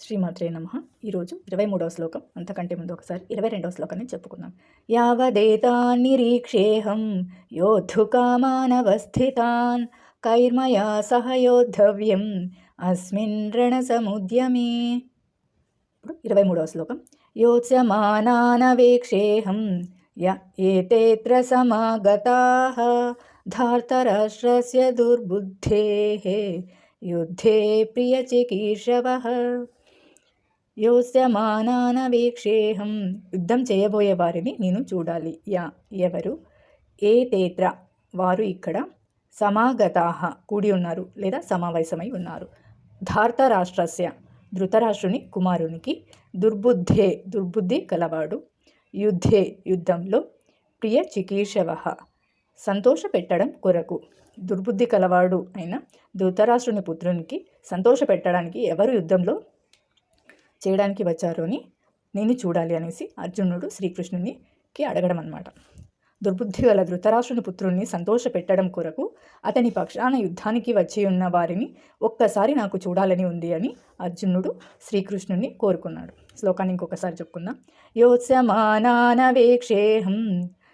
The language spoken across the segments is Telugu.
శ్రీమాత్రే నమః. ఈరోజు 23వ శ్లోకం. అంతకంటే ముందు ఒకసారి 22వ శ్లోకాన్ని చెప్పుకుందాం. యావదేతాన్నిరీక్షేహం యోద్ధుకామానవస్థితాన్ కైర్మయా సహ యోద్ధవ్యం అస్మిన్ రణసముద్యమే. ఇప్పుడు 23వ శ్లోకం. యోత్స్యమానానవేక్షేహం య ఏతేత్ర సమాగతాః ధార్తరాష్ట్రస్య దుర్బుద్ధేః యుద్ధే ప్రియచికీర్షవః. యోత్స్యమానానవేక్షేహం, యుద్ధం చేయబోయే వారిని నేను చూడాలి. యా, ఎవరు, ఏతేత్ర, వారు ఇక్కడ, సమాగతాః, కూడి ఉన్నారు లేదా సమావేశమై ఉన్నారు, ధార్తరాష్ట్రస్య, ధృతరాష్ట్రుని కుమారునికి, దుర్బుద్ధే, దుర్బుద్ధి కలవాడు, యుద్ధే, యుద్ధంలో, ప్రియ చికీర్షవః, సంతోష పెట్టడం కొరకు. దుర్బుద్ధి కలవాడు అయిన ధృతరాష్ట్రుని పుత్రునికి సంతోష పెట్టడానికి ఎవరు యుద్ధంలో చేయడానికి వచ్చారు అని నేను చూడాలి అనేసి అర్జునుడు శ్రీకృష్ణునికి అడగడం అన్నమాట. దుర్బుద్ధి గల ధృతరాష్ట్రుని పుత్రుణ్ణి సంతోష పెట్టడం కొరకు అతని పక్షాన యుద్ధానికి వచ్చి ఉన్న వారిని ఒక్కసారి నాకు చూడాలని ఉంది అని అర్జునుడు శ్రీకృష్ణుని కోరుకున్నాడు. శ్లోకాన్ని ఇంకొకసారి చెప్పుకుందాం. యోత్స్యమానానవేక్షేహం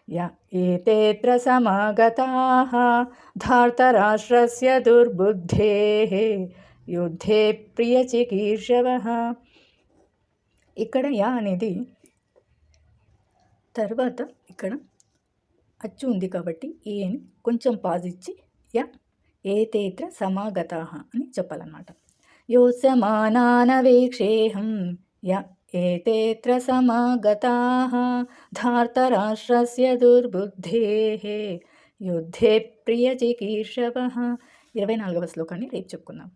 య ఏతేత్ర సమాగతాః ధార్తరాష్ట్రస్య దుర్బుద్ధేః యుద్ధే ప్రియచికీర్షవః. ఇక్కడ యా అనేది తర్వాత ఇక్కడ అచ్చు ఉంది కాబట్టి ఏ అని కొంచెం పాజ్ ఇచ్చి య ఏతేత్ర సమాగతాః అని చెప్పాలన్నమాట. యోత్స్యమానానవేక్షేహం య ఏతేత్ర సమాగతాః ధార్తరాష్ట్రస్య దుర్బుద్ధేః యుద్ధే ప్రియచికీర్షవః. 24వ శ్లోకాన్ని రేపు చెప్పుకుందాం.